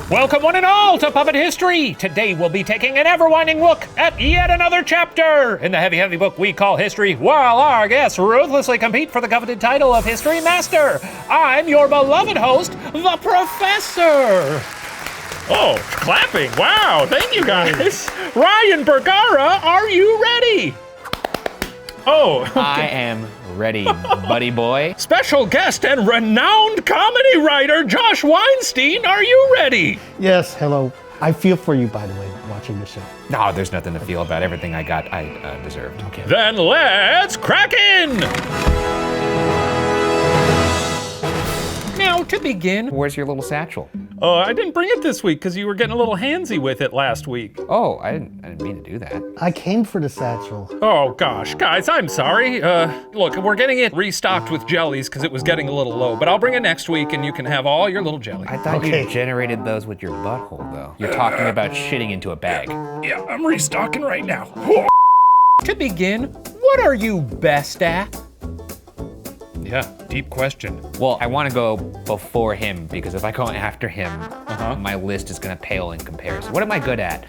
Welcome one and all to Puppet History. Today we'll be taking an ever-winding look at yet another chapter in the heavy book we call history, while our guests ruthlessly compete for the coveted title of History Master. I'm your beloved host, the Professor. Oh, clapping, wow, thank you guys. Ryan Bergara, are you ready? Oh, okay. I am ready, buddy boy. Special guest and renowned comedy writer Josh Weinstein, are you ready? Yes, hello. I feel for you, by the way, watching the show. No, there's nothing to feel about. Everything I got, I deserved. Okay. Then let's crack in! Now, to begin... Where's your little satchel? I didn't bring it this week because you were getting a little handsy with it last week. Oh, I didn't mean to do that. I came for the satchel. Oh gosh, guys, I'm sorry. Look, we're getting it restocked with jellies because it was getting a little low, but I'll bring it next week and you can have all your little jelly. I thought Okay. you generated those with your butthole, though. You're talking about shitting into a bag. Yeah, I'm restocking right now. To begin, what are you best at? Yeah, deep question. Well, I want to go before him, because if I go after him, my list is going to pale in comparison. What am I good at?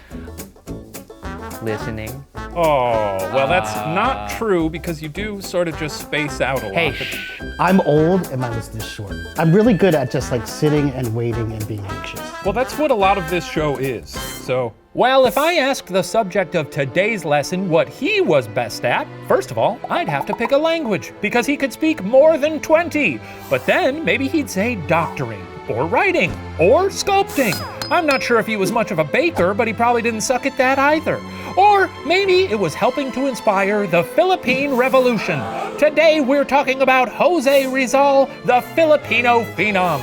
Listening. Oh, well, that's not true because you do sort of just space out a lot. Hey, but- shh. I'm old and my list is short. I'm really good at just like sitting and waiting and being anxious. Well, that's what a lot of this show is, so. Well, if I asked the subject of today's lesson what he was best at, first of all, I'd have to pick a language, because he could speak more than 20. But then maybe he'd say doctoring, or writing, or sculpting. I'm not sure if he was much of a baker, but he probably didn't suck at that either. Or maybe it was helping to inspire the Philippine Revolution. Today we're talking about José Rizal, the Filipino phenom.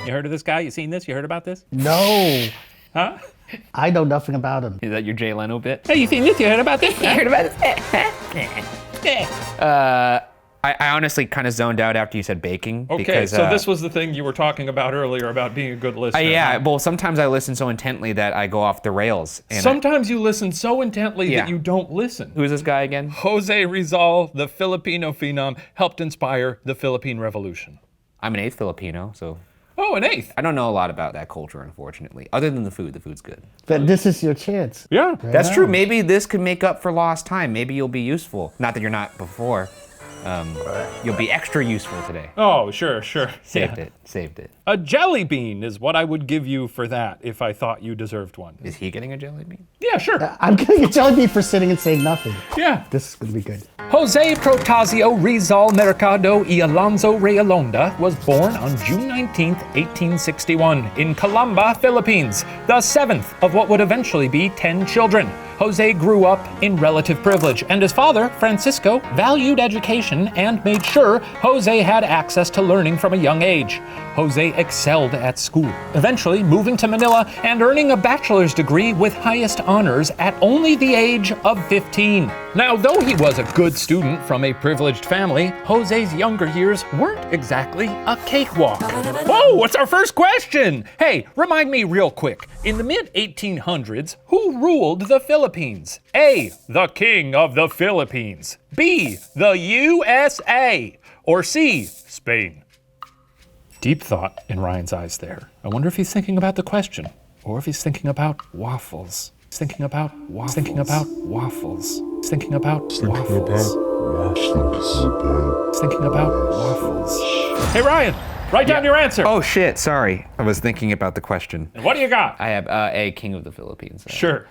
You heard of this guy? You seen this? You heard about this? No, Huh? I know nothing about him. Is that your Jay Leno bit? Hey, you seen this? You heard about this? You heard about this? I honestly kind of zoned out after you said baking. Okay, because, so this was the thing you were talking about earlier about being a good listener. yeah, huh? well, sometimes I listen so intently that I go off the rails. And Sometimes you listen so intently Yeah. that you don't listen. who's this guy again? José Rizal, the Filipino phenom, helped inspire the Philippine Revolution. I'm an eighth Filipino, so Oh, an eighth. I don't know a lot about that culture, unfortunately. Other than the food. The food's good. But this is your chance. Yeah. That's true. Maybe this could make up for lost time. Maybe you'll be useful. Not that you're not before. You'll be extra useful today. Oh, sure. Saved Yeah. it. Saved it. A jelly bean is what I would give you for that if I thought you deserved one. Is he getting a jelly bean? Yeah, sure. I'm getting a jelly bean for sitting and saying nothing. Yeah. This is gonna be good. José Protásio Rizal Mercado y Alonso Realonda was born on June 19, 1861, in Calamba, Philippines, the seventh of what would eventually be 10 children. José grew up in relative privilege, and his father, Francisco, valued education and made sure José had access to learning from a young age. José excelled at school, eventually moving to Manila and earning a bachelor's degree with highest honors at only the age of 15. Now, though he was a good student from a privileged family, José's younger years weren't exactly a cakewalk. Whoa, what's our first question? Hey, remind me real quick. In the mid-1800s, who ruled the Philippines? A, the King of the Philippines. B, the USA. Or C, Spain. Deep thought in Ryan's eyes there. I wonder if he's thinking about the question, or if he's thinking about waffles. He's thinking about waffles. Thinking about waffles. He's thinking about waffles. He's thinking about waffles. Hey Ryan, write down your answer. Oh shit, sorry. I was thinking about the question. And what do you got? I have a king of the Philippines. Sure.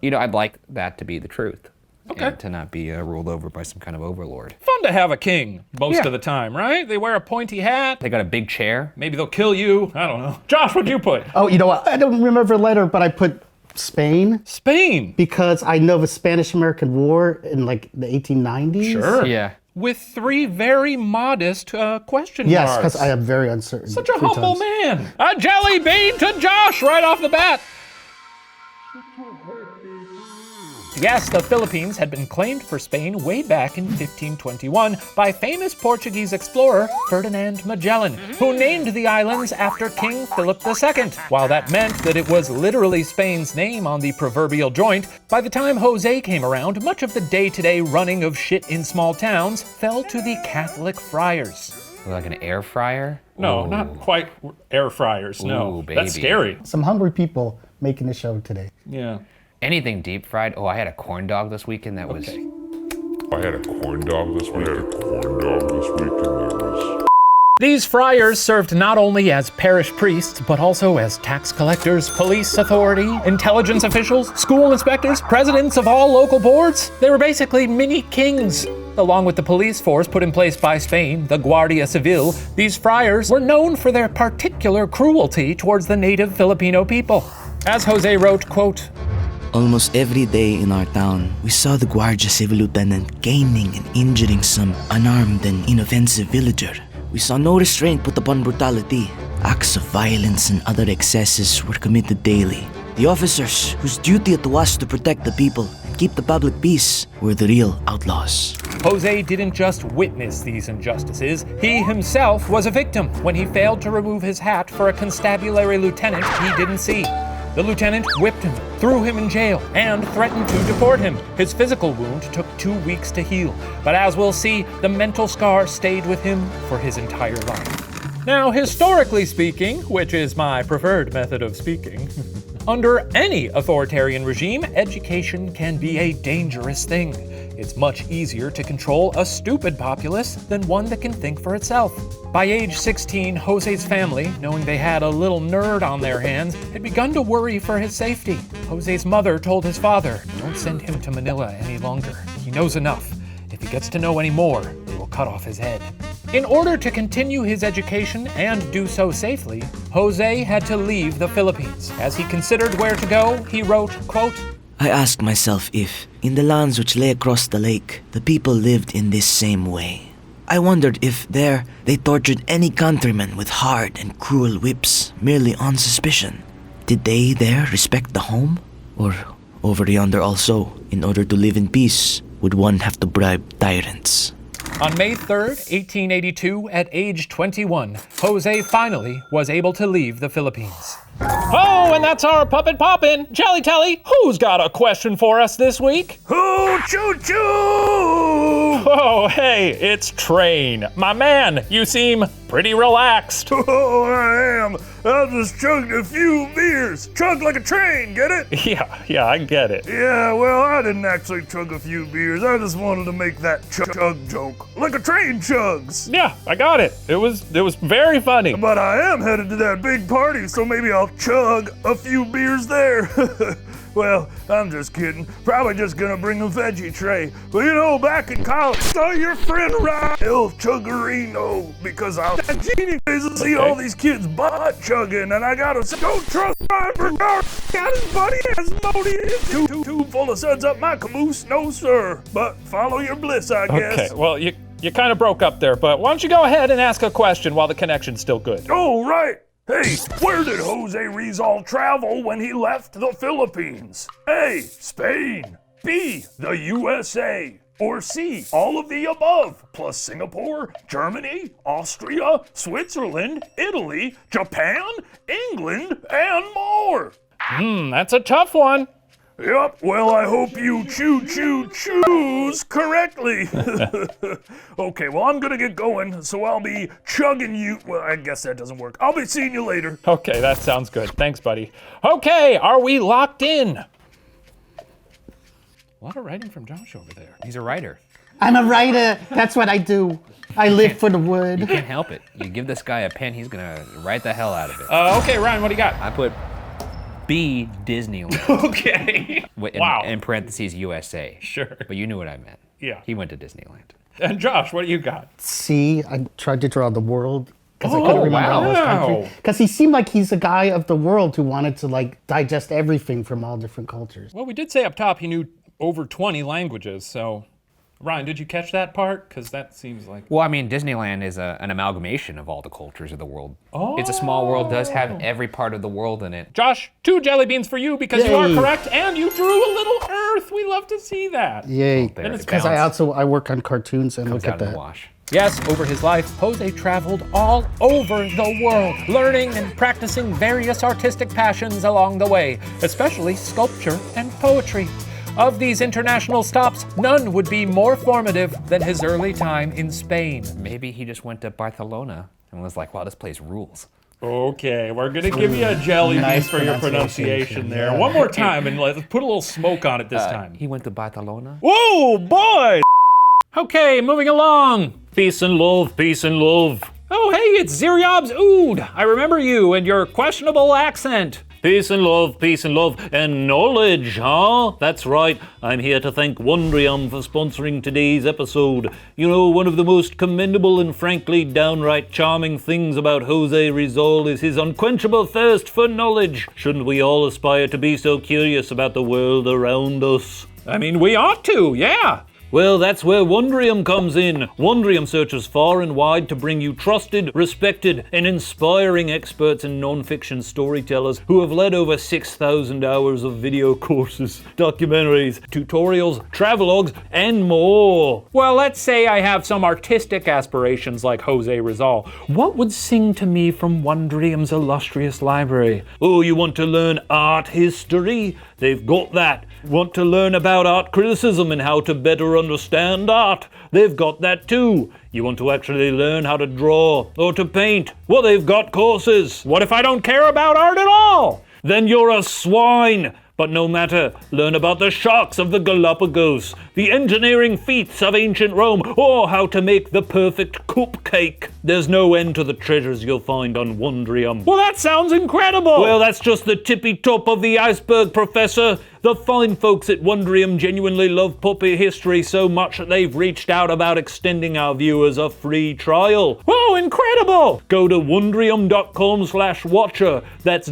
You know, I'd like that to be the truth. Okay. And to not be ruled over by some kind of overlord. Fun to have a king most Yeah. of the time, right? They wear a pointy hat. They got a big chair. Maybe they'll kill you. I don't know. Josh, what'd you put? Oh, you know what? I don't remember the letter, but I put Spain Spain. because I know the Spanish-American War in like the 1890s. Sure. Yeah. With three very modest question Yes, marks. because I am very uncertain. Such a 3 humble times. man. A jelly bean to Josh right off the bat. Yes, the Philippines had been claimed for Spain way back in 1521 by famous Portuguese explorer Ferdinand Magellan, who named the islands after King Philip II. While that meant that it was literally Spain's name on the proverbial joint, by the time José came around, much of the day-to-day running of shit in small towns fell to the Catholic friars. Like an air fryer? No, Ooh. not quite air fryers, no. Ooh, baby. That's scary. Some hungry people making the show today. Yeah. Anything deep fried? Oh, I had a corn dog this weekend that was... I had a corn dog this weekend. These friars served not only as parish priests, but also as tax collectors, police authority, intelligence officials, school inspectors, presidents of all local boards. They were basically mini kings. Along with the police force put in place by Spain, the Guardia Civil, these friars were known for their particular cruelty towards the native Filipino people. As Jose wrote, quote, Almost every day in our town, we saw the Guardia Civil lieutenant caning and injuring some unarmed and inoffensive villager. We saw no restraint put upon brutality. Acts of violence and other excesses were committed daily. The officers, whose duty it was to protect the people and keep the public peace, were the real outlaws. Jose didn't just witness these injustices, he himself was a victim when he failed to remove his hat for a constabulary lieutenant he didn't see. The lieutenant whipped him, threw him in jail, and threatened to deport him. His physical wound took 2 weeks to heal, but as we'll see, the mental scar stayed with him for his entire life. Now, historically speaking, which is my preferred method of speaking, under any authoritarian regime, education can be a dangerous thing. It's much easier to control a stupid populace than one that can think for itself. By age 16, Jose's family, knowing they had a little nerd on their hands, had begun to worry for his safety. Jose's mother told his father, "Don't send him to Manila any longer. He knows enough. If he gets to know any more, they will cut off his head." In order to continue his education and do so safely, Jose had to leave the Philippines. As he considered where to go, he wrote, quote, I asked myself if, in the lands which lay across the lake, the people lived in this same way. I wondered if there they tortured any countryman with hard and cruel whips merely on suspicion. Did they there respect the home? Or over yonder also, in order to live in peace, would one have to bribe tyrants? On May 3rd, 1882, at age 21, Jose finally was able to leave the Philippines. Oh, and that's our puppet poppin'. Jelly Telly, who's got a question for us this week? Hoo choo choo! Oh, hey, it's Train. My man, you seem pretty relaxed. Oh, I am. I just chugged a few beers. Chug like a train, get it? Yeah, I get it. Yeah, well, I didn't actually chug a few beers. I just wanted to make that chug joke. Like a train chugs. Yeah, I got it. It was very funny. But I am headed to that big party, so maybe I'll chug a few beers there. Well, I'm just kidding. Probably just gonna bring a veggie tray. But you know, back in college, I saw your friend Ryan El Chuggerino because I was at Genie to see all these kids butt chugging, and I gotta say, don't trust Ryan Bergara. Got his buddy Asmodeus. Too full of suds up my caboose, no sir. But follow your bliss, I guess. Okay, well, you kind of broke up there, but why don't you go ahead and ask a question while the connection's still good? Oh, right. Hey, where did Jose Rizal travel when he left the Philippines? A, Spain. B, the USA. Or C, all of the above, plus Singapore, Germany, Austria, Switzerland, Italy, Japan, England, and more. That's a tough one. Yep, well, I hope you choose correctly. Okay, well, I'm gonna get going, so I'll be chugging you. Well, I guess that doesn't work. I'll be seeing you later. Okay, that sounds good. Thanks, buddy. Okay, are we locked in? A lot of writing from Josh over there. He's a writer. I'm a writer. That's what I do. I live for the You wood. can't help it. You give this guy a pen, he's gonna write the hell out of it. Okay, Ryan, what do you got? I put B, Disneyland. Okay. In, in parentheses, USA. Sure. But you knew what I meant. Yeah. He went to Disneyland. And Josh, what do you got? See, I tried to draw the world because I couldn't remember all those wow. countries. Because he seemed like he's a guy of the world who wanted to like digest everything from all different cultures. Well, we did say up top he knew over 20 languages, so... Ryan, did you catch that part? Because that seems like... Well, I mean, Disneyland is an amalgamation of all the cultures of the world. Oh. It's a small world, does have every part of the world in it. Josh, 2 jelly beans for you because you are Yay. correct, and you drew a little Earth. We love to see that. Yay. There, it's Because I work on cartoons and comes look out at in the that. wash. Yes, over his life, Jose traveled all over the world, learning and practicing various artistic passions along the way, especially sculpture and poetry. Of these international stops, none would be more formative than his early time in Spain. Maybe he just went to Barcelona and was like, wow, this place rules. Okay, we're gonna give you a jelly bean Nice for your pronunciation there. yeah. One more time, and let's put a little smoke on it this time. He went to Barcelona? Whoa, boy! Okay, moving along. Peace and love, peace and love. Oh, hey, it's Ziryob's Ood. I remember you and your questionable accent. Peace and love, and knowledge, huh? That's right. I'm here to thank Wondrium for sponsoring today's episode. You know, one of the most commendable and frankly downright charming things about José Rizal is his unquenchable thirst for knowledge. Shouldn't we all aspire to be so curious about the world around us? I mean, we ought to, yeah. Well, that's where Wondrium comes in. Wondrium searches far and wide to bring you trusted, respected, and inspiring experts and non-fiction storytellers who have led over 6,000 hours of video courses, documentaries, tutorials, travelogues, and more. Well, let's say I have some artistic aspirations like José Rizal. What would sing to me from Wondrium's illustrious library? Oh, you want to learn art history? They've got that. Want to learn about art criticism and how to better understand art? They've got that too. You want to actually learn how to draw or to paint? Well, they've got courses. What if I don't care about art at all? Then you're a swine. But no matter, learn about the sharks of the Galapagos, the engineering feats of ancient Rome, or how to make the perfect cupcake. There's no end to the treasures you'll find on Wondrium. Well, that sounds incredible! Well, that's just the tippy top of the iceberg, Professor. The fine folks at Wondrium genuinely love puppet history so much that they've reached out about extending our viewers a free trial. Whoa, incredible! Go to wondrium.com/watcher. That's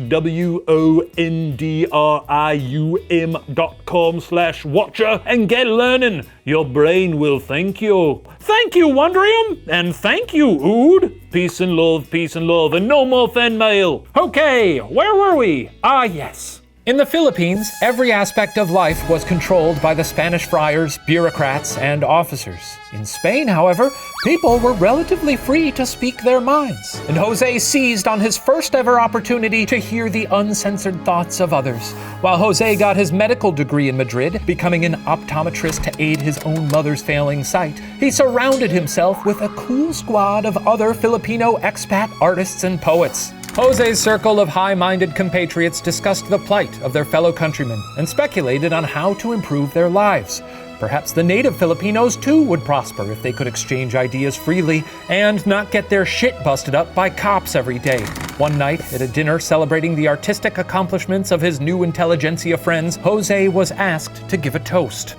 WONDRIUM.com/watcher and get learning. Your brain will thank you. Thank you, Wondrium, and thank you, Ood. Peace and love, and no more fan mail. Okay, where were we? Ah, yes. In the Philippines, every aspect of life was controlled by the Spanish friars, bureaucrats, and officers. In Spain, however, people were relatively free to speak their minds, and José seized on his first ever opportunity to hear the uncensored thoughts of others. While José got his medical degree in Madrid, becoming an optometrist to aid his own mother's failing sight, he surrounded himself with a cool squad of other Filipino expat artists and poets. José's circle of high-minded compatriots discussed the plight of their fellow countrymen and speculated on how to improve their lives. Perhaps the native Filipinos too would prosper if they could exchange ideas freely and not get their shit busted up by cops every day. One night, at a dinner celebrating the artistic accomplishments of his new intelligentsia friends, José was asked to give a toast.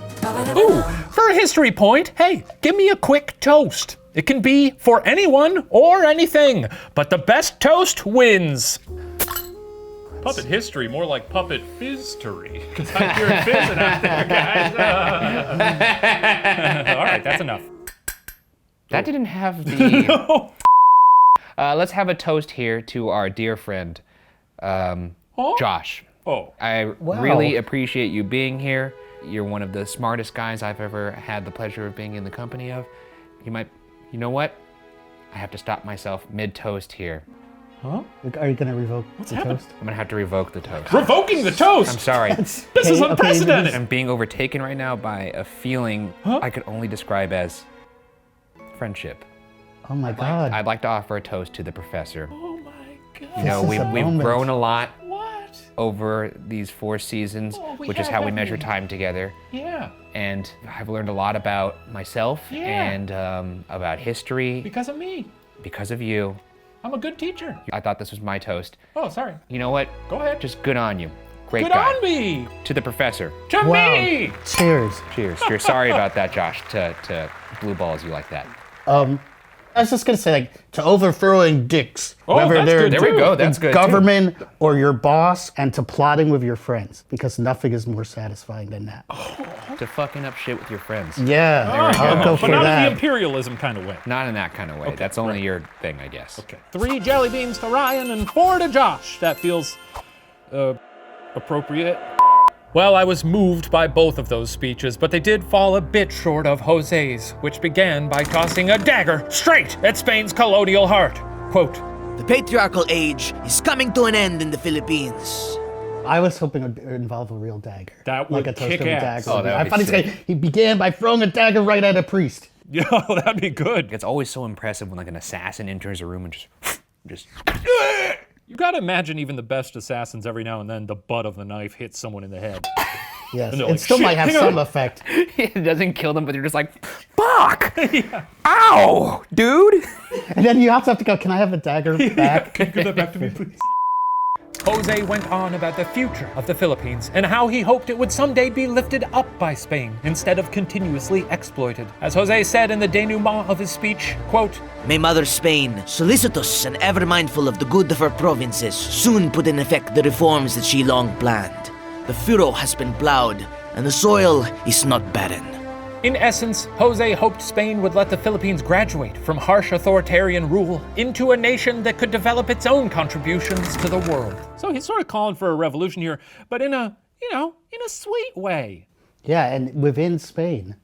Ooh, for a history point, hey, give me a quick toast. It can be for anyone or anything, but the best toast wins. Puppet history, more like puppet fizz-tory. Because I'm hearing fizzing out there, guys. All right, that's enough. That didn't have the... No. Let's have a toast here to our dear friend, Josh. Oh. I really appreciate you being here. You're one of the smartest guys I've ever had the pleasure of being in the company of. You know what? I have to stop myself mid-toast here. Huh? Are you gonna revoke the toast? I'm gonna have to revoke the toast. Revoking the toast? I'm sorry. This is unprecedented. I'm being overtaken right now by a feeling I could only describe as friendship. Oh my God. I'd like to offer a toast to the professor. Oh my God. You know, This is a we've moment. grown a lot What? over these 4 seasons, we which is have, how we haven't measure we? time together. Yeah, And I've learned a lot about myself and about history because of me. because of you. I'm a good teacher. I thought this was my toast. Oh, sorry. You know what? Go ahead. Just good on you. Great Good guy. on me. To the professor. To me. Cheers. Cheers. You're sorry about that, Josh, to blue balls you like that. I was just gonna say, like, to overthrowing dicks, whether that's they're good, There we go. That's good. too. government or your boss, and to plotting with your friends, because nothing is more satisfying than that. To fucking up shit with your friends. Yeah, I'll go But for not in the that. imperialism kind of way. Not in that kind of way. That's only your thing, I guess. Okay. 3 jelly beans to Ryan and 4 to Josh. That feels appropriate. Well, I was moved by both of those speeches, but they did fall a bit short of José's, which began by tossing a dagger straight at Spain's colonial heart. Quote, The patriarchal age is coming to an end in the Philippines. I was hoping it would involve a real dagger. That would like a toast kick of a ass. dagger. Oh, that I would thought be he began by throwing a dagger right at a priest. Yeah, that'd be good. It's always so impressive when like an assassin enters a room and just You gotta imagine even the best assassins every now and then the butt of the knife hits someone in the head. Yes, they're it like, still "Shit, might have hang some on." effect. it doesn't kill them, but they're just like, fuck! Ow, dude! And then you also have to go, can I have the dagger back? Can you give that back to me, please? Jose went on about the future of the Philippines and how he hoped it would someday be lifted up by Spain instead of continuously exploited. As Jose said in the denouement of his speech, quote, May Mother Spain, solicitous and ever mindful of the good of her provinces, soon put in effect the reforms that she long planned. The furrow has been plowed, and the soil is not barren. in essence, Jose hoped Spain would let the Philippines graduate from harsh authoritarian rule into a nation that could develop its own contributions to the world. So he's sort of calling for a revolution here, but in a sweet way. Yeah, and within Spain.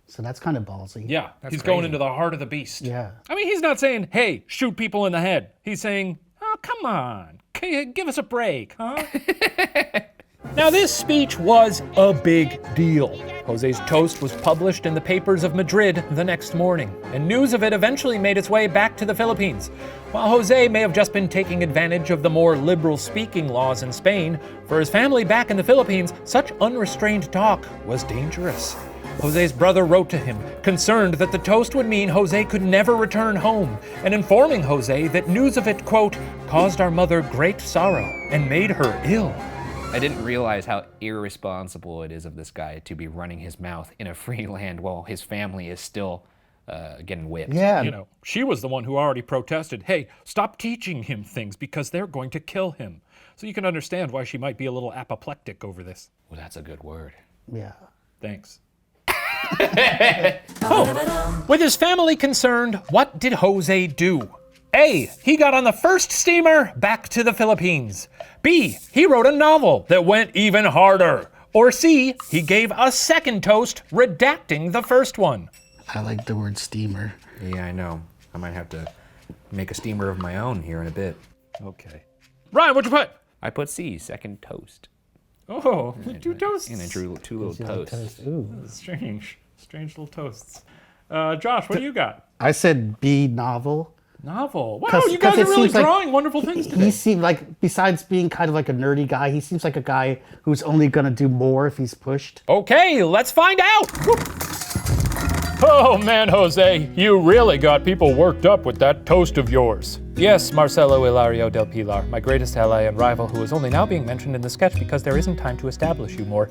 So that's kind of ballsy. Yeah, he's going into the heart of the beast. Yeah. I mean, he's not saying, hey, shoot people in the head. He's saying, oh, come on, give us a break, huh? Now, this speech was a big deal. Jose's toast was published in the papers of Madrid the next morning, and news of it eventually made its way back to the Philippines. While Jose may have just been taking advantage of the more liberal speaking laws in Spain, for his family back in the Philippines, such unrestrained talk was dangerous. Jose's brother wrote to him, concerned that the toast would mean Jose could never return home, and informing Jose that news of it, quote, caused our mother great sorrow and made her ill. I didn't realize how irresponsible it is of this guy to be running his mouth in a free land while his family is still getting whipped. Yeah. You know, she was the one who already protested, hey, stop teaching him things because they're going to kill him. So you can understand why she might be a little apoplectic over this. Well, that's a good word. Yeah. Thanks. With his family concerned, what did Jose do? A, he got on the first steamer back to the Philippines. B, he wrote a novel that went even harder. Or C, he gave a second toast, redacting the first one. I like the word steamer. Yeah, I know. I might have to make a steamer of my own here in a bit. Okay. Ryan, what'd you put? I put C, second toast. Oh, two toasts. And I drew two little toasts. Ooh. Strange little toasts. Josh, what do you got? I said B, novel. Novel. Wow, 'Cause- you guys 'cause are it really seems like drawing wonderful things today. He seemed like, besides being kind of like a nerdy guy, he seems like a guy who's only going to do more if he's pushed. Okay, let's find out. Oh man, Jose, you really got people worked up with that toast of yours. Yes, Marcelo Hilario del Pilar, my greatest ally and rival, who is only now being mentioned in the sketch because there isn't time to establish you more.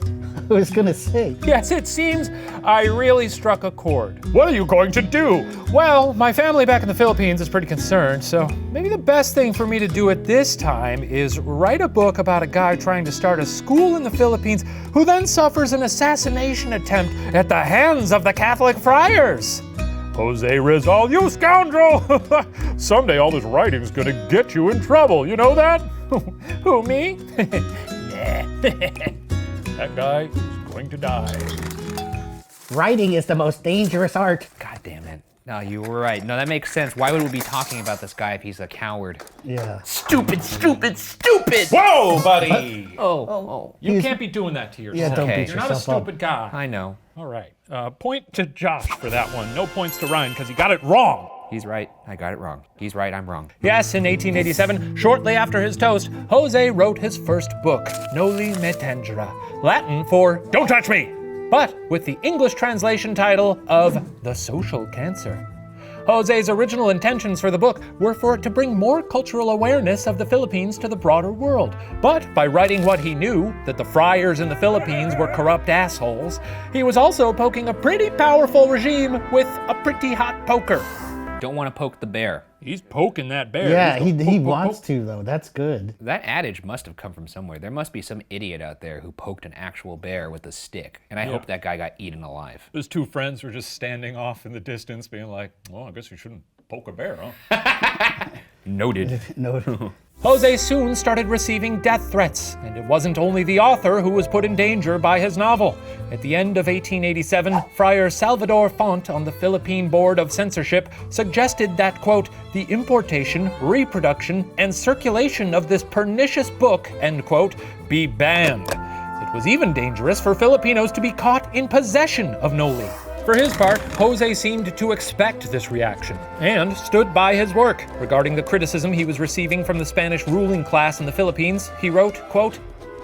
I was going to say. Yes, it seems I really struck a chord. What are you going to do? Well, my family back in the Philippines is pretty concerned, so maybe the best thing for me to do at this time is write a book about a guy trying to start a school in the Philippines who then suffers an assassination attempt at the hands of the Catholic friars. Jose Rizal, you scoundrel! Someday all this writing's gonna get you in trouble, you know that? Who, me? That guy is going to die. Writing is the most dangerous art. God damn it. No, you were right. No, that makes sense. Why would we be talking about this guy if he's a coward? Yeah. Stupid, stupid, stupid! Whoa, buddy! Oh. You can't be doing that to yourself. Yeah, don't Okay. beat You're not a yourself up. stupid guy. I know. All right. Point to Josh for that one. No points to Ryan because he got it wrong. He's right. I got it wrong. He's right. I'm wrong. Yes, in 1887, shortly after his toast, Jose wrote his first book, Noli me tangere, Latin for Don't Touch Me, but with the English translation title of The Social Cancer. Jose's original intentions for the book were for it to bring more cultural awareness of the Philippines to the broader world. But by writing what he knew, that the friars in the Philippines were corrupt assholes, he was also poking a pretty powerful regime with a pretty hot poker. Don't want to poke the bear. He's poking that bear. Yeah, He's he going, poke, wants poke. to, though. That's good. That adage must have come from somewhere. There must be some idiot out there who poked an actual bear with a stick. And I hope that guy got eaten alive. His two friends were just standing off in the distance being like, well, I guess you shouldn't poke a bear, huh? Noted. No. José soon started receiving death threats, and it wasn't only the author who was put in danger by his novel. At the end of 1887, Friar Salvador Font on the Philippine Board of Censorship suggested that, quote, the importation, reproduction, and circulation of this pernicious book, end quote, be banned. It was even dangerous for Filipinos to be caught in possession of Noli. For his part, José seemed to expect this reaction and stood by his work. Regarding the criticism he was receiving from the Spanish ruling class in the Philippines, he wrote, quote,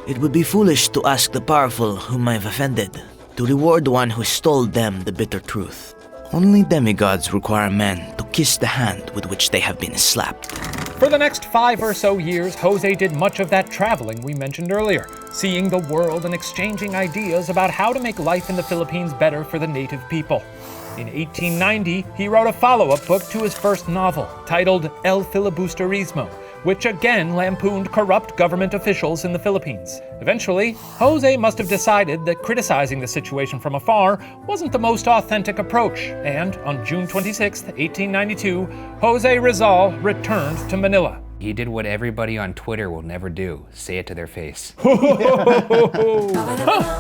It would be foolish to ask the powerful whom I've offended to reward one who stole them the bitter truth. Only demigods require men to kiss the hand with which they have been slapped. For the next 5 or so years, José did much of that traveling we mentioned earlier, seeing the world and exchanging ideas about how to make life in the Philippines better for the native people. In 1890, he wrote a follow-up book to his first novel, titled El Filibusterismo, which again lampooned corrupt government officials in the Philippines. Eventually, José must have decided that criticizing the situation from afar wasn't the most authentic approach, and on June 26, 1892, José Rizal returned to Manila. He did what everybody on Twitter will never do, say it to their face.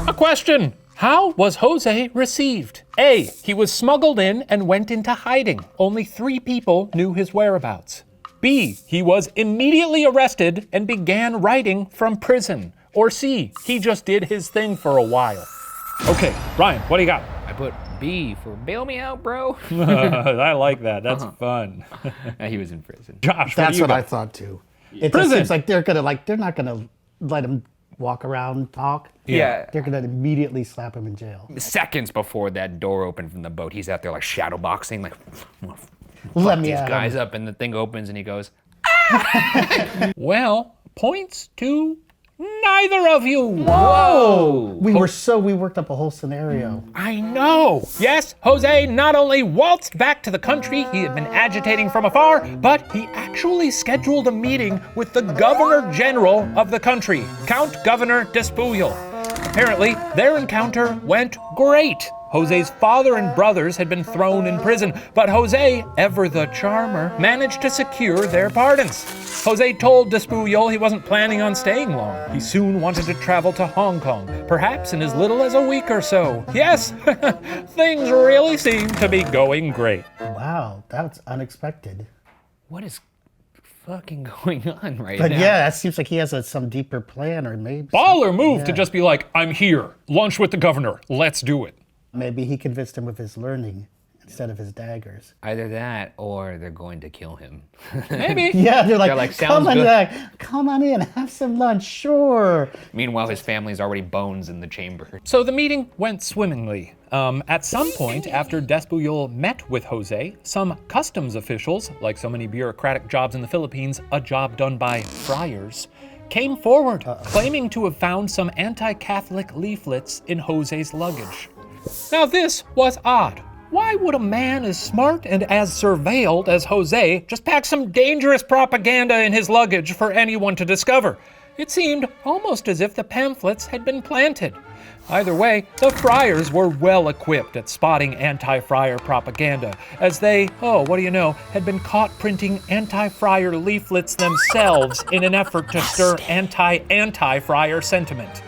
A question. How was José received? A. He was smuggled in and went into hiding. Only 3 people knew his whereabouts. B. He was immediately arrested and began writing from prison. Or C. He just did his thing for a while. Okay, Ryan, what do you got? I put B for bail me out, bro. I like that. That's fun. He was in prison. Josh, That's what I thought too. It Prison. just seems like they're not gonna let him walk around, talk. Yeah. They're gonna immediately slap him in jail. Seconds before that door opened from the boat, he's out there like shadow boxing, like Let me these at guys him. up, and the thing opens and he goes, Well, points to neither of you. whoa! We worked up a whole scenario. I know. Yes, José not only waltzed back to the country he had been agitating from afar, but he actually scheduled a meeting with the Governor General of the country, Count Governor Despujol. Apparently, their encounter went great. José's father and brothers had been thrown in prison, but José, ever the charmer, managed to secure their pardons. José told Despujol he wasn't planning on staying long. He soon wanted to travel to Hong Kong, perhaps in as little as a week or so. Yes, things really seem to be going great. Wow, that's unexpected. What is fucking going on right But now? yeah, that seems like he has some deeper plan, or maybe Baller move to just be like, I'm here, lunch with the governor, let's do it. maybe he convinced him with his learning instead of his daggers. Either that or they're going to kill him. Maybe. Yeah, they're like, "Sounds come on, good." come on in, have some lunch, sure. Meanwhile, his family's already bones in the chamber. So the meeting went swimmingly. At some point after Despujol met with José, some customs officials, like so many bureaucratic jobs in the Philippines, a job done by friars, came forward claiming to have found some anti-Catholic leaflets in José's luggage. Now this was odd. Why would a man as smart and as surveilled as José just pack some dangerous propaganda in his luggage for anyone to discover? It seemed almost as if the pamphlets had been planted. Either way, the friars were well equipped at spotting anti-friar propaganda, as they, had been caught printing anti-friar leaflets themselves in an effort to stir anti-friar sentiment.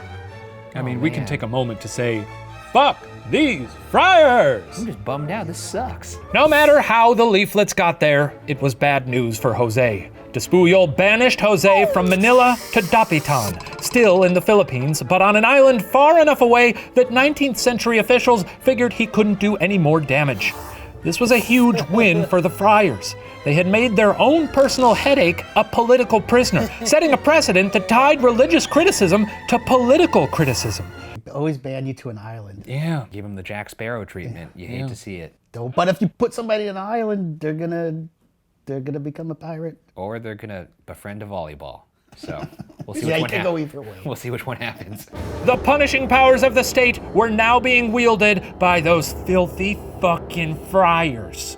I mean, we can take a moment to say, fuck these friars! I'm just bummed out. This sucks. No matter how the leaflets got there, it was bad news for José. Despujol banished José from Manila to Dapitan, still in the Philippines, but on an island far enough away that 19th century officials figured he couldn't do any more damage. This was a huge win for the friars. They had made their own personal headache a political prisoner, setting a precedent that tied religious criticism to political criticism. Always ban you to an island. Yeah. Give him the Jack Sparrow treatment. You hate to see it. Don't. But if you put somebody in an island, they're gonna become a pirate. Or they're gonna befriend a volleyball. So we'll see Yeah, which you one can go either way. We'll see which one happens. The punishing powers of the state were now being wielded by those filthy fucking friars.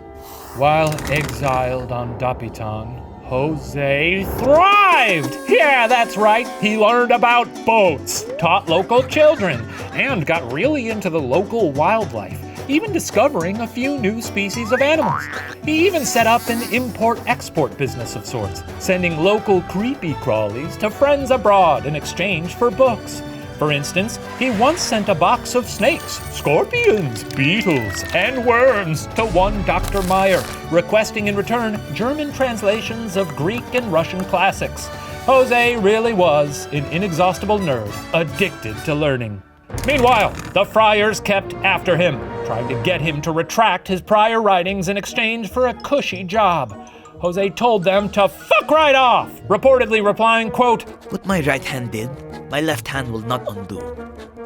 While exiled on Dapitan, José thrived! Yeah, that's right. He learned about boats, taught local children, and got really into the local wildlife. even discovering a few new species of animals. He even set up an import-export business of sorts, sending local creepy crawlies to friends abroad in exchange for books. For instance, he once sent a box of snakes, scorpions, beetles, and worms to one Dr. Meyer, requesting in return German translations of Greek and Russian classics. José really was an inexhaustible nerd, addicted to learning. Meanwhile, the friars kept after him, trying to get him to retract his prior writings in exchange for a cushy job. José told them to fuck right off, reportedly replying, quote, What my right hand did, my left hand will not undo.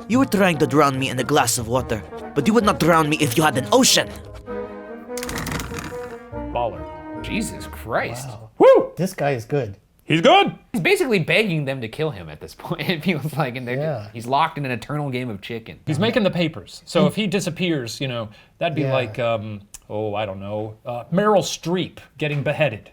You were trying to drown me in a glass of water, but you would not drown me if you had an ocean. Baller. Jesus Christ. Wow. Woo! This guy is good. He's good! He's basically begging them to kill him at this point, it feels like. And Yeah. he's locked in an eternal game of chicken. He's making the papers. So if he disappears, that'd be Yeah. like, I don't know, Meryl Streep getting beheaded.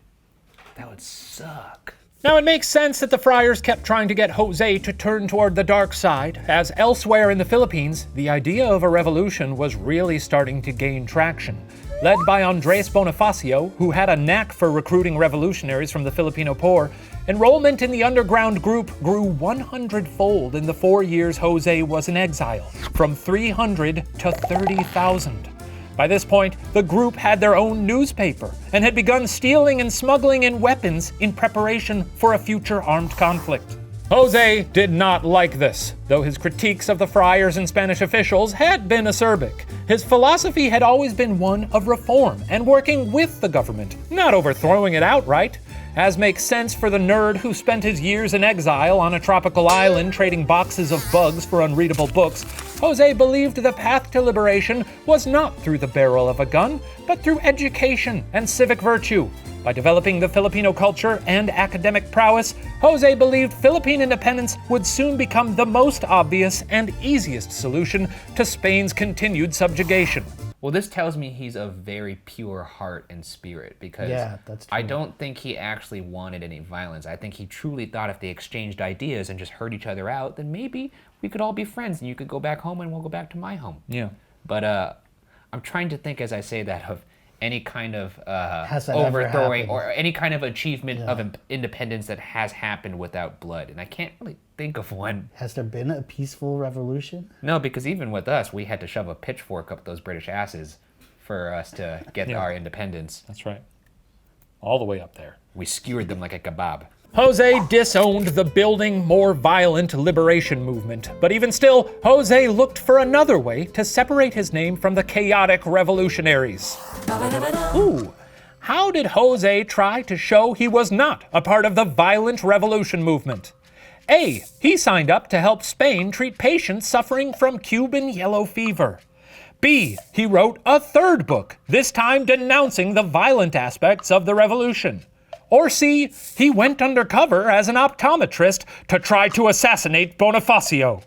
That would suck. Now, it makes sense that the friars kept trying to get José to turn toward the dark side, as elsewhere in the Philippines, the idea of a revolution was really starting to gain traction. Led by Andres Bonifacio, who had a knack for recruiting revolutionaries from the Filipino poor, enrollment in the underground group grew 100-fold in the 4 years José was in exile, from 300 to 30,000. By this point, the group had their own newspaper and had begun stealing and smuggling in weapons in preparation for a future armed conflict. José did not like this, though his critiques of the friars and Spanish officials had been acerbic. His philosophy had always been one of reform and working with the government, not overthrowing it outright. As makes sense for the nerd who spent his years in exile on a tropical island trading boxes of bugs for unreadable books, José believed the path to liberation was not through the barrel of a gun, but through education and civic virtue. By developing the Filipino culture and academic prowess, José believed Philippine independence would soon become the most obvious and easiest solution to Spain's continued subjugation. Well, this tells me he's of very pure heart and spirit, because Yeah, that's true. I don't think he actually wanted any violence. I think he truly thought if they exchanged ideas and just heard each other out, then maybe we could all be friends and you could go back home and we'll go back to my home. Yeah. But I'm trying to think as I say that of any kind of Has that ever overthrowing happened? or any kind of achievement Yeah. of independence that has happened without blood. And I can't really think of one. Has there been a peaceful revolution? No, because even with us, we had to shove a pitchfork up those British asses for us to get Yeah. our independence. That's right. All the way up there. We skewered them like a kebab. José disowned the building, more violent liberation movement, but even still, José looked for another way to separate his name from the chaotic revolutionaries. Ooh, how did José try to show he was not a part of the violent revolution movement? A, he signed up to help Spain treat patients suffering from Cuban yellow fever. B, he wrote a third book, this time denouncing the violent aspects of the revolution. Or C, he went undercover as an optometrist to try to assassinate Bonifacio.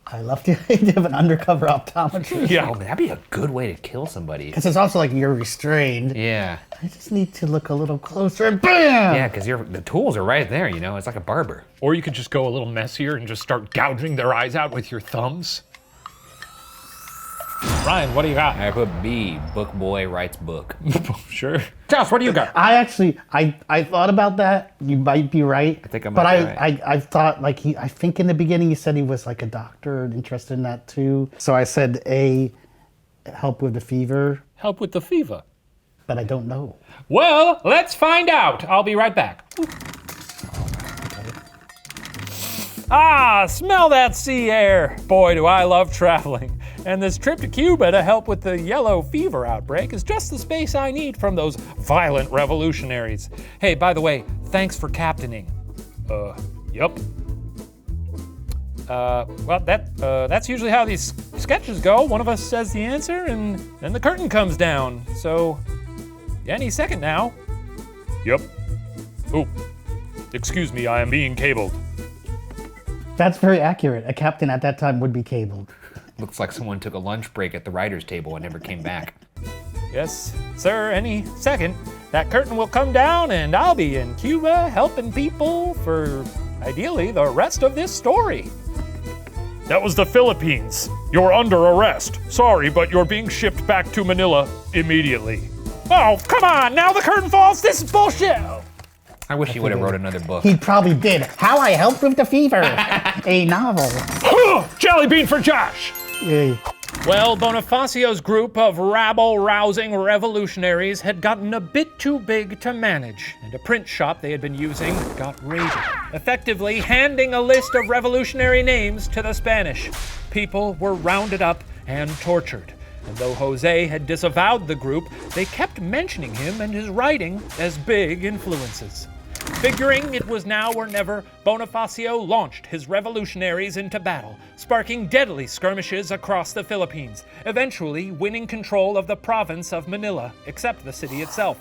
I love the idea of an undercover optometrist. Yeah. Oh, man, that'd be a good way to kill somebody. Because it's also like you're restrained. Yeah. I just need to look a little closer and BAM! Yeah, because the tools are right there, you know? It's like a barber. Or you could just go a little messier and just start gouging their eyes out with your thumbs. Ryan, what do you got? I put B, book boy writes book. Sure. Josh, what do you got? I thought about that. You might be right. I think I might but be right. I thought like I think in the beginning he said he was like a doctor and interested in that too. So I said A, help with the fever, Help with the fever. but I don't know. Well, let's find out. I'll be right back. Ah, smell that sea air. Boy, do I love traveling. And this trip to Cuba to help with the yellow fever outbreak is just the space I need from those violent revolutionaries. Hey, by the way, thanks for captaining. Yep. Well, that's usually how these sketches go. One of us says the answer, and then the curtain comes down. So, any second now. Yep. Oh, excuse me, I am being cabled. That's very accurate. A captain at that time would be cabled. Looks like someone took a lunch break at the writer's table and never came back. Yes, sir, any second. That curtain will come down and I'll be in Cuba helping people for, ideally, the rest of this story. That was the Philippines. You're under arrest. Sorry, but you're being shipped back to Manila immediately. Oh, come on, now the curtain falls? This is bullshit! I wish he would have wrote another book. He probably did. How I Helped with the Fever, a novel. Jelly bean for Josh! Yay. Well, Bonifacio's group of rabble-rousing revolutionaries had gotten a bit too big to manage, and a print shop they had been using got raided, effectively handing a list of revolutionary names to the Spanish. People were rounded up and tortured, and though José had disavowed the group, they kept mentioning him and his writing as big influences. Figuring it was now or never, Bonifacio launched his revolutionaries into battle, sparking deadly skirmishes across the Philippines, eventually winning control of the province of Manila, except the city itself.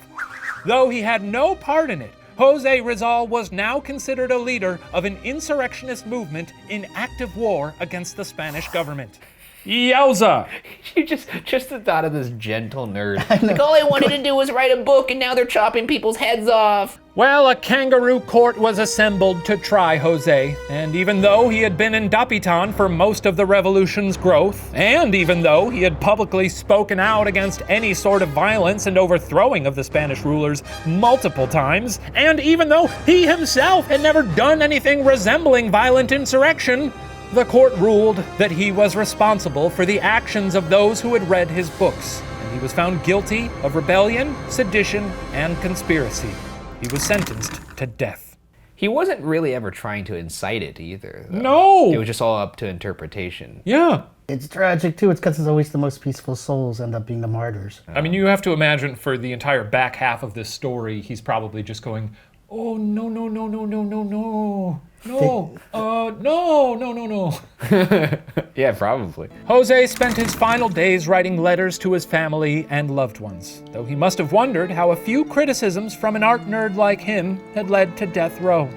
Though he had no part in it, José Rizal was now considered a leader of an insurrectionist movement in active war against the Spanish government. Yowza! You just the thought of this gentle nerd. Like, all I wanted to do was write a book, and now they're chopping people's heads off. Well, a kangaroo court was assembled to try José, and even though he had been in Dapitan for most of the revolution's growth, and even though he had publicly spoken out against any sort of violence and overthrowing of the Spanish rulers multiple times, and even though he himself had never done anything resembling violent insurrection, the court ruled that he was responsible for the actions of those who had read his books, and he was found guilty of rebellion, sedition, and conspiracy. He was sentenced to death. He wasn't really ever trying to incite it either, though. No! It was just all up to interpretation. Yeah. It's tragic too. It's because it's always the most peaceful souls end up being the martyrs. I mean, you have to imagine for the entire back half of this story, he's probably just going, oh, no, no, no, no, no, no, no. No, no. Yeah, probably. José spent his final days writing letters to his family and loved ones, though he must have wondered how a few criticisms from an art nerd like him had led to death row.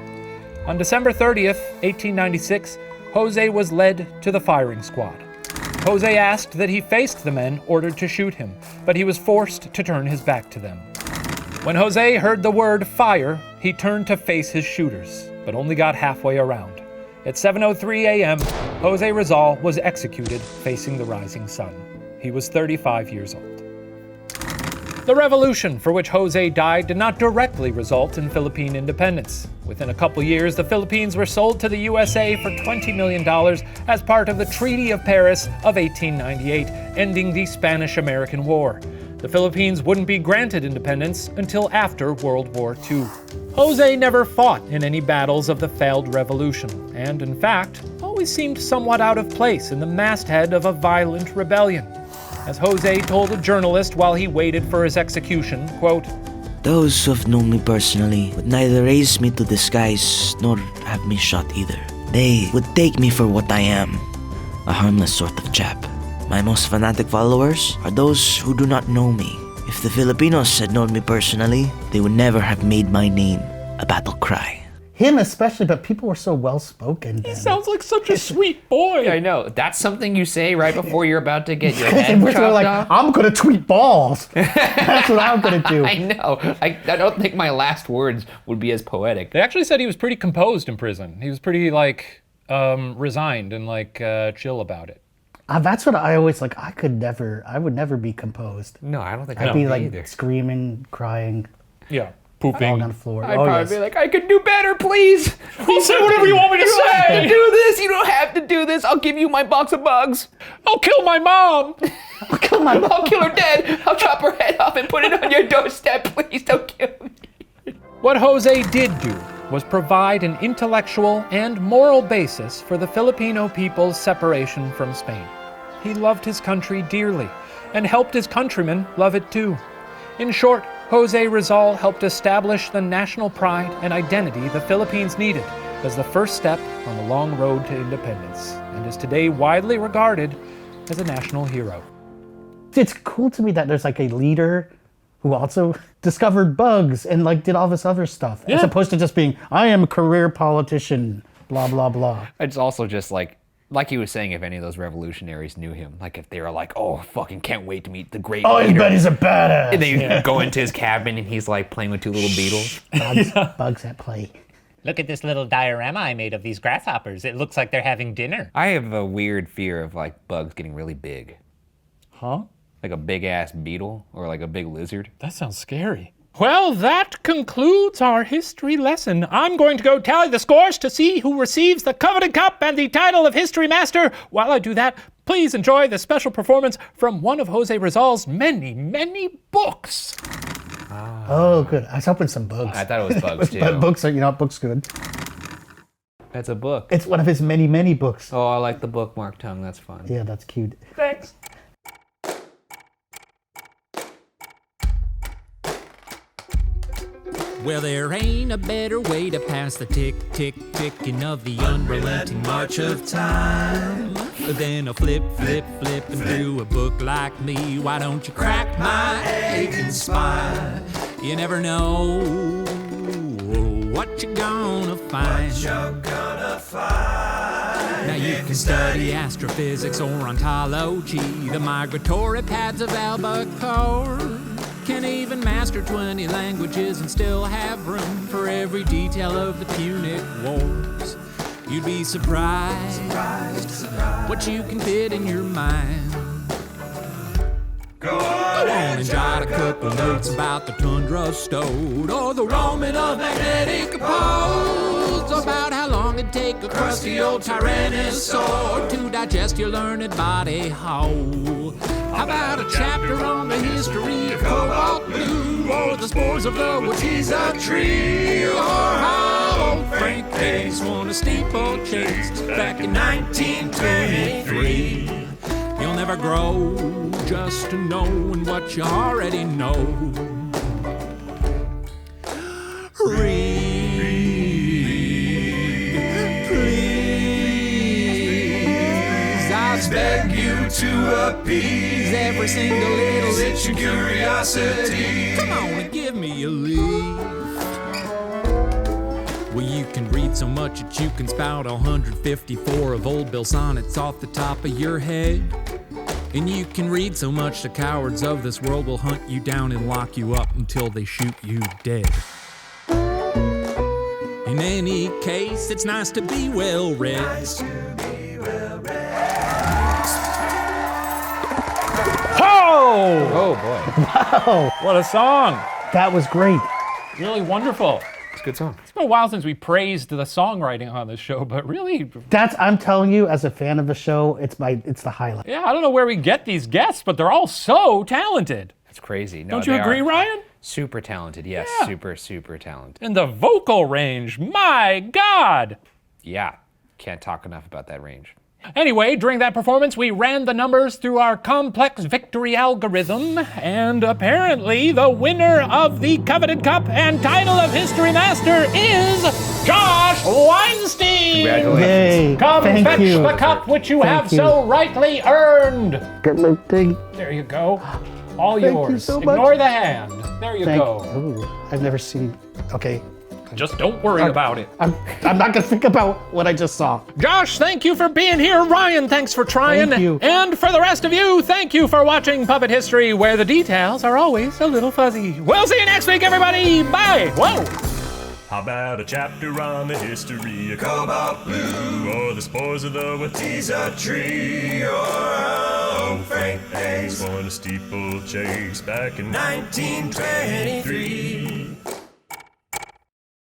On December 30th, 1896, José was led to the firing squad. José asked that he faced the men ordered to shoot him, but he was forced to turn his back to them. When José heard the word fire, he turned to face his shooters, but only got halfway around. At 7:03 a.m., José Rizal was executed facing the rising sun. He was 35 years old. The revolution for which José died did not directly result in Philippine independence. Within a couple years, the Philippines were sold to the USA for $20 million as part of the Treaty of Paris of 1898, ending the Spanish-American War. The Philippines wouldn't be granted independence until after World War II. José never fought in any battles of the failed revolution, and in fact, always seemed somewhat out of place in the masthead of a violent rebellion. As José told a journalist while he waited for his execution, quote, Those who have known me personally would neither raise me to the skies nor have me shot either. They would take me for what I am, a harmless sort of chap. My most fanatic followers are those who do not know me. If the Filipinos had known me personally, they would never have made my name a battle cry. Him especially, but people were so well-spoken. He sounds like such a sweet boy. I know. That's something you say right before you're about to get your head We're chopped like, off. I'm gonna tweet balls. That's what I'm gonna do. I know. I don't think my last words would be as poetic. They actually said he was pretty composed in prison. He was pretty, resigned and, chill about it. That's what I always like. I would never be composed. No, I don't think I'd I'd be be like either. screaming, crying, Yeah, falling pooping. on the floor. I'd probably be like, I could do better, please. I'll say whatever you want me to You don't have say. to do this. You don't have to do this. I'll give you my box of bugs. I'll kill my mom. Come on, I'll kill her dead. I'll chop her head off and put it on your doorstep. Please don't kill me. What José did do was provide an intellectual and moral basis for the Filipino people's separation from Spain. He loved his country dearly and helped his countrymen love it too. In short, José Rizal helped establish the national pride and identity the Philippines needed as the first step on the long road to independence, and is today widely regarded as a national hero. It's cool to me that there's like a leader who also discovered bugs and did all this other stuff, as opposed to just being, I am a career politician, blah, blah, blah. It's also just like he was saying, if any of those revolutionaries knew him, like if they were like, oh, fucking can't wait to meet the great Oh, leader. you bet he's a badass. And they go into his cabin and he's like playing with two little beetles. Bugs at play. Look at this little diorama I made of these grasshoppers. It looks like they're having dinner. I have a weird fear of like bugs getting really big. Huh? Like a big ass beetle or like a big lizard. That sounds scary. Well, that concludes our history lesson. I'm going to go tally the scores to see who receives the coveted cup and the title of History Master. While I do that, please enjoy the special performance from one of José Rizal's many, many books. Oh, good. I was hoping some bugs. I thought it was bugs too. But books are, books good. That's a book. It's one of his many, many books. Oh, I like the bookmark tongue. That's fun. Yeah, that's cute. Thanks. Well, there ain't a better way to pass the tick, tick, ticking of the unrelenting march of time than a flip, flip, flipping through a book like me. Why don't you crack my aching spine? You never know what you're gonna find. Now you can study astrophysics or ontology, the migratory paths of Albacore. Can even master 20 languages and still have room for every detail of the Punic Wars. You'd be surprised what you can fit in your mind. Go on and jot a couple notes about the tundra stowed, or the Roman of magnetic poles, about how long it'd take a crusty old tyrannosaur to digest your learned body whole. How about a chapter on the history of cobalt blue, or the spores of the Watiza tree, or how Frank Case won a steeplechase back in 1923. You'll never grow just knowing what you already know. Read, please. I beg you to appease every single little itch of curiosity. Come on and give me a leaf. Well, you can read so much that you can spout 154 of Old Bill sonnets off the top of your head. And you can read so much the cowards of this world will hunt you down and lock you up until they shoot you dead. In any case, it's nice to be well read. Oh! Oh boy. Wow, What a song! that was great. Really wonderful. It's a good song. It's been a while since we praised the songwriting on this show, but really, I'm telling you, as a fan of the show, it's the highlight. yeah, I don't know where we get these guests, but they're all so talented. It's crazy. No, Don't you they agree, are Ryan? Super talented. Yes, Yeah. super, super talented. And the vocal range, my God! Yeah, can't talk enough about that range. Anyway, during that performance, we ran the numbers through our complex victory algorithm, and apparently the winner of the coveted cup and title of History Master is Josh Weinstein! Congratulations. Yay! Come Thank fetch you. the cup which you Thank have you. so rightly earned! Get my thing. There you go. All Thank you yours. so much. Ignore the hand. There you Thank. go. Ooh, I've never seen. Okay, Just don't worry about it. I'm not gonna think about what I just saw. Josh, thank you for being here. Ryan, thanks for trying. Thank you. And for the rest of you, thank you for watching Puppet History, where the details are always a little fuzzy. We'll see you next week, everybody. Bye. Whoa. How about a chapter on the history of cobalt blue, or the spores of the Watiza tree, or how Frank Hayes won a steeplechase back in 1923?